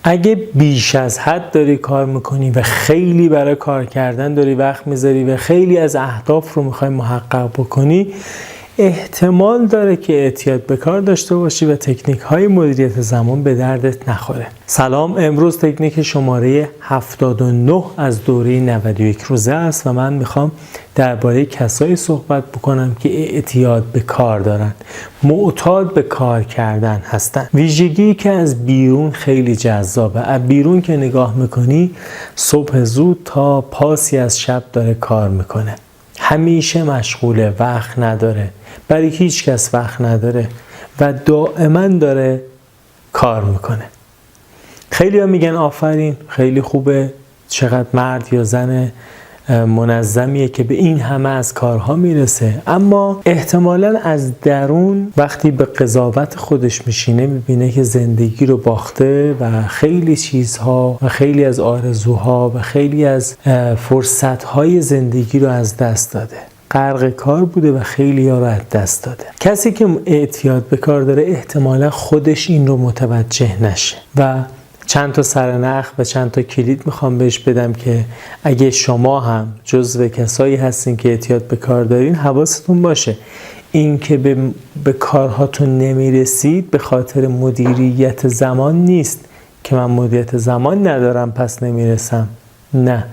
اگه بیش از حد داری کار میکنی و خیلی برای کار کردن داری وقت میذاری و خیلی از اهداف رو میخوای محقق بکنی، احتمال داره که اعتیاد به کار داشته باشی و تکنیک های مدیریت زمان به دردت نخوره. سلام، امروز تکنیک شماره 79 از دوره 91 روزه است و من میخوام درباره کسایی صحبت بکنم که اعتیاد به کار دارن، معتاد به کار کردن هستن. ویژگی که از بیرون خیلی جذابه. از بیرون که نگاه میکنی صبح زود تا پاسی از شب داره کار میکنه، همیشه مشغوله، وقت نداره، برای هیچ کس وقت نداره و دائما داره کار میکنه. خیلی ها میگن آفرین، خیلی خوبه، چقدر مرد یا زن منظمیه که به این همه از کارها میرسه. اما احتمالاً از درون وقتی به قضاوت خودش میشینه میبینه که زندگی رو باخته و خیلی چیزها و خیلی از آرزوها و خیلی از فرصتهای زندگی رو از دست داده، غرق کار بوده و خیلی ها رو از دست داده. کسی که اعتیاد به کار داره احتمالاً خودش این رو متوجه نشه و چند تا سرنخ و چند تا کلید میخوام بهش بدم که اگه شما هم جزو کسایی هستین که اعتیاد به کار دارین، حواستون باشه این که به کارهاتون نمیرسید به خاطر مدیریت زمان نیست که من مدیریت زمان ندارم پس نمیرسم. نه،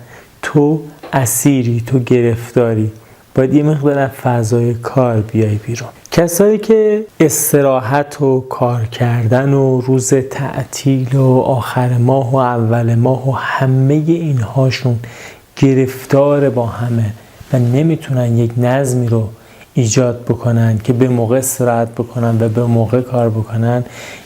تو اسیری، تو گرفتاری، باید یه مقدار از فضای کار بیای بیرون. کسایی که استراحت و کار کردن و روز تعطیل و آخر ماه و اول ماه و همه اینهاشون گرفتار با همه و نمیتونن یک نظمی رو ایجاد بکنن که به موقع استراحت بکنن و به موقع کار بکنن،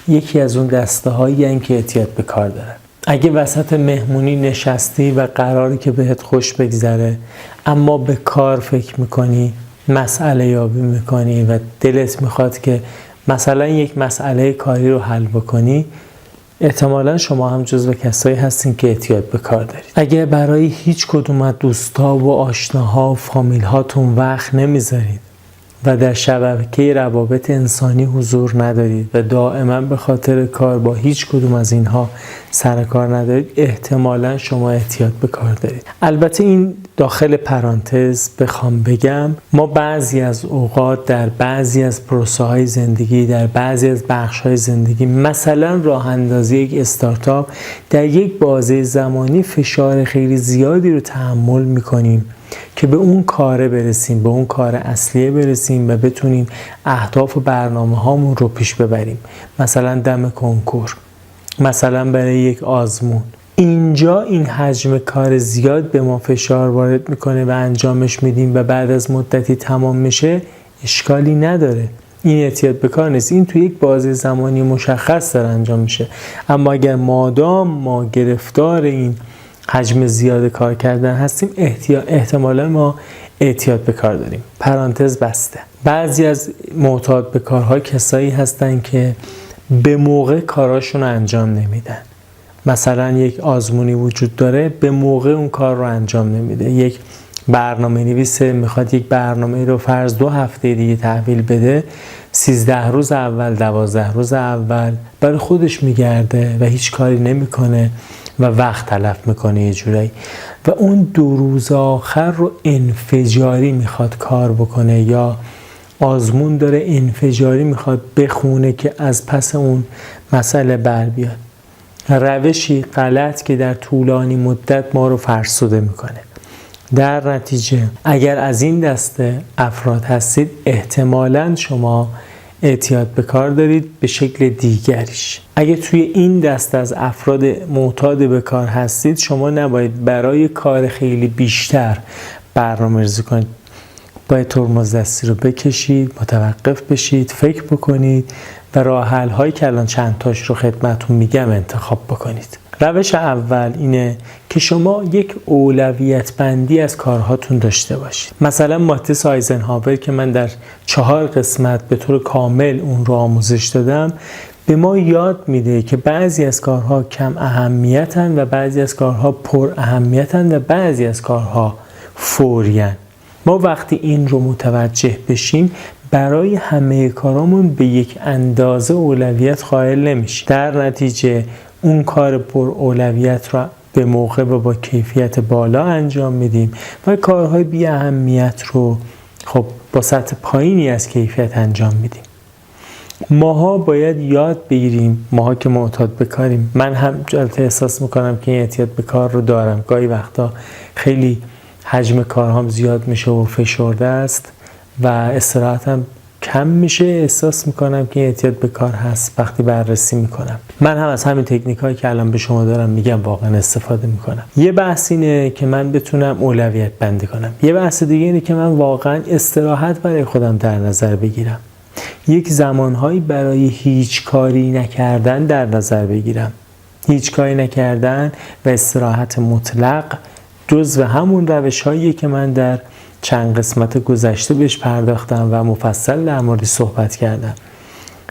یکی از اون دسته هایی هستن که اعتیاد به کار دارن. اگه وسط مهمونی نشستی و قراری که بهت خوش بگذره اما به کار فکر میکنی، مسئله یابی میکنی و دلت میخواد که مثلا یک مسئله کاری رو حل بکنی، احتمالا شما هم جزو کسایی هستین که اعتیاد به کار دارید. اگه برای هیچ کدوم از دوستا و آشناها و فامیل هاتون وقت نمیذارید و در شبکه روابط انسانی حضور ندارید و دائما به خاطر کار با هیچ کدوم از اینها سر کار ندارید، احتمالا شما اعتیاد به کار دارید. البته این داخل پرانتز بخوام بگم، ما بعضی از اوقات در بعضی از پروسه های زندگی، در بعضی از بخش های زندگی، مثلا راه اندازی یک استارتاپ، در یک بازه زمانی فشار خیلی زیادی رو تحمل میکنیم که به اون کاره برسیم، به اون کار اصلیه برسیم و بتونیم اهداف و برنامه هامون رو پیش ببریم. مثلا دم کنکور، مثلا برای یک آزمون. اینجا این حجم کار زیاد به ما فشار وارد میکنه و انجامش میدیم و بعد از مدتی تمام میشه، اشکالی نداره. این اعتیاد به کار نیست، این توی یک بازه زمانی مشخص داره انجام میشه. اما اگر مادام ما گرفتار این حجم زیاد کار کردن هستیم، احتمالا ما اعتیاد به کار داریم. پرانتز بسته. بعضی از معتاد به کارها کسایی هستن که به موقع کاراشون رو انجام نمیدن. مثلا یک آزمونی وجود داره، به موقع اون کار رو انجام نمیده. یک برنامه نویسه میخواد یک برنامه رو فرض 2 هفته دیگه تحویل بده، 13 روز اول، 12 روز اول برای خودش میگرده و هیچ کاری نمیکنه و وقت تلف میکنه یه جورایی و اون 2 روز آخر رو انفجاری میخواد کار بکنه یا آزمون داره انفجاری میخواد بخونه که از پس اون مسئله بر بیاد. روشی غلط که در طولانی مدت ما رو فرسوده میکنه. در نتیجه اگر از این دسته افراد هستید، احتمالاً شما اعتیاد به کار دارید به شکل دیگریش. اگه توی این دسته از افراد معتاد به کار هستید، شما نباید برای کار خیلی بیشتر برنامه‌ریزی کنید. باید ترمز دستی رو بکشید، متوقف بشید، فکر بکنید و راه حل هایی که الان چند تاش رو خدمتتون میگم انتخاب بکنید. روش اول اینه که شما یک اولویت بندی از کارهاتون داشته باشید. مثلا ماتریس آیزنهاور که من در 4 قسمت به طور کامل اون رو آموزش دادم، به ما یاد میده که بعضی از کارها کم اهمیتن و بعضی از کارها پر اهمیتن و بعضی از کارها فوریان. ما وقتی این رو متوجه بشیم، برای همه کارامون به یک اندازه اولویت قائل نمیشیم. در نتیجه اون کار پر اولویت رو به موقع و با کیفیت بالا انجام میدیم و کارهای بی اهمیت رو خب با سطح پایینی از کیفیت انجام میدیم. ماها باید یاد بگیریم، ماها که معتاد به کاریم، من هم احساس میکنم که این اعتیاد به کار رو دارم، گاهی وقتا خیلی حجم کارهام زیاد میشه و فشرده است و استراحتم کم میشه، احساس میکنم که این اعتیاد به کار هست. وقتی بررسی میکنم، من هم از همین تکنیک هایی که الان به شما دارم میگم واقعا استفاده میکنم. یه بحث اینه که من بتونم اولویت بندی کنم، یه بحث دیگه اینه که من واقعا استراحت برای خودم در نظر بگیرم، یک زمانهایی برای هیچ کاری نکردن در نظر بگیرم. هیچ کاری نکردن و استراحت مطلق جزو همون روش‌هاییه که من در چند قسمت گذشته بهش پرداختم و مفصل در مورد صحبت کردم.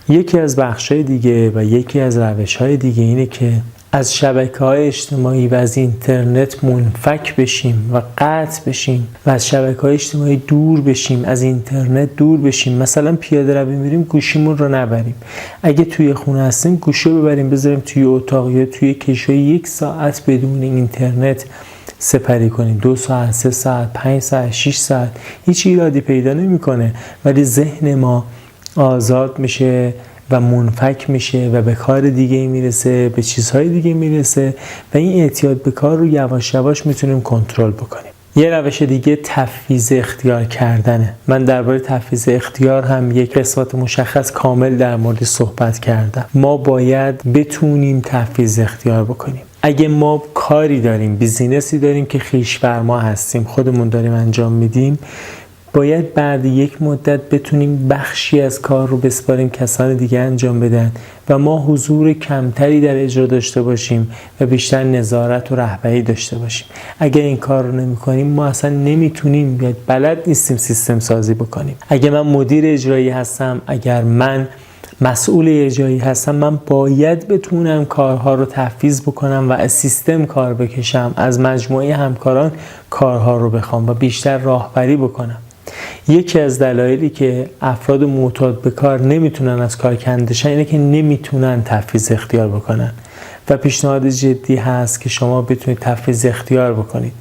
یکی از بخش‌های دیگه و یکی از روش‌های دیگه اینه که از شبکه‌های اجتماعی و از اینترنت منفک بشیم و قطع بشیم و از شبکه‌های اجتماعی دور بشیم، از اینترنت دور بشیم. مثلا پیاده روی میریم گوشیمون رو نبریم، اگه توی خونه هستیم گوشی رو ببریم بذاریم توی اتاق یا توی کشوی 1 ساعت بدون اینترنت سپری کنیم، 2 ساعت، 3 ساعت، 5 ساعت، 6 ساعت، هیچ ایرادی پیدا نمی‌کنه، ولی ذهن ما آزاد میشه و منفک میشه و به کار دیگه میرسه، به چیزهای دیگه میرسه و این اعتیاد به کار رو یواش یواش میتونیم کنترل بکنیم. یه روش دیگه تفویض اختیار کردنه. من درباره تفویض اختیار هم یک قسمت مشخص کامل در مورد صحبت کردم. ما باید بتونیم تفویض اختیار بکنیم. اگه ما کاری داریم، بیزینسی داریم که خویش فرما هستیم، خودمون داریم انجام میدیم، باید بعد یک مدت بتونیم بخشی از کار رو بسپاریم کسان دیگه انجام بدن و ما حضور کمتری در اجرا داشته باشیم و بیشتر نظارت و رهبری داشته باشیم. اگر این کار رو نمی کنیم ما اصلا نمیتونیم یا بلد نیستیم سیستم سازی بکنیم. اگر من مدیر اجرایی هستم، اگر من مسئول اجرایی هستم، من باید بتونم کارها رو تفویض بکنم و از سیستم کار بکشم، از مجموعه همکاران کارها رو بخوام و بیشتر راهبری بکنم. یکی از دلایلی که افراد معتاد به کار نمیتونن از کار کنده شن اینه که نمیتونن تفویض اختیار بکنن و پیشنهاد جدی هست که شما بتونید تفویض اختیار بکنید.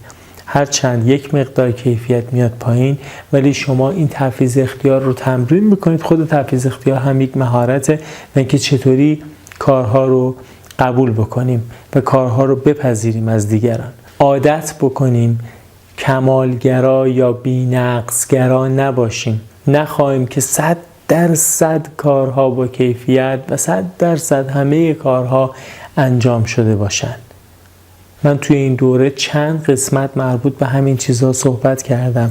هرچند یک مقدار کیفیت میاد پایین ولی شما این تفویض اختیار رو تمرین بکنید. خود تفویض اختیار هم یک مهارته و اینکه چطوری کارها رو قبول بکنیم و کارها رو بپذیریم از دیگران. عادت بکنیم کمالگرا یا بی‌نقص‌گرا نباشیم. نخواهیم که 100% کارها با کیفیت و 100% همه کارها انجام شده باشند. من توی این دوره چند قسمت مربوط به همین چیزها صحبت کردم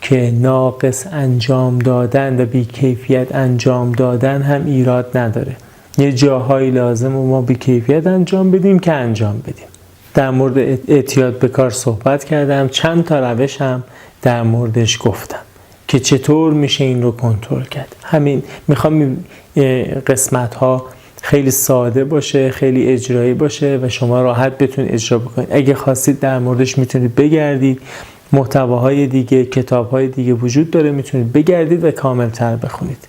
که ناقص انجام دادن و بی‌کیفیت انجام دادن هم ایراد نداره. یه جاهایی لازم ما بی‌کیفیت انجام بدیم که انجام بدیم. در مورد اعتیاد به کار صحبت کردم، چند تا روش هم در موردش گفتم که چطور میشه این رو کنترل کرد. همین میخوام قسمت ها خیلی ساده باشه، خیلی اجرایی باشه و شما راحت بتونید اجرا بکنید. اگه خواستید در موردش میتونید بگردید، محتواهای دیگه، کتابهای دیگه وجود داره، میتونید بگردید و کاملتر بخونید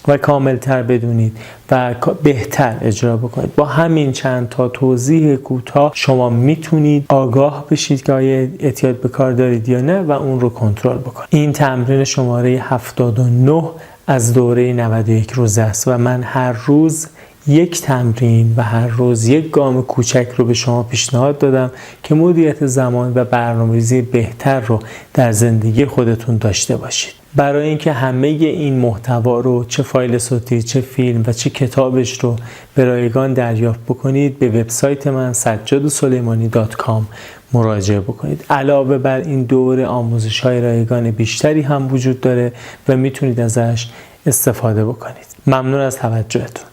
و کاملتر بدونید و بهتر اجرا بکنید. با همین چند تا توضیح کوتاه شما میتونید آگاه بشید که آیا اعتیاد به کار دارید یا نه و اون رو کنترل بکنید. این تمرین شماره 79 از دوره 91 روزه است و من هر روز یک تمرین و هر روز یک گام کوچک رو به شما پیشنهاد دادم که مدیریت زمان و برنامه‌ریزی بهتر رو در زندگی خودتون داشته باشید. برای اینکه همه این محتوا رو، چه فایل صوتی، چه فیلم و چه کتابش رو به رایگان دریافت بکنید، به وبسایت من sajjadsuleimani.com مراجعه بکنید. علاوه بر این دوره آموزش‌های رایگان بیشتری هم وجود داره و میتونید ازش استفاده بکنید. ممنون از توجهتون.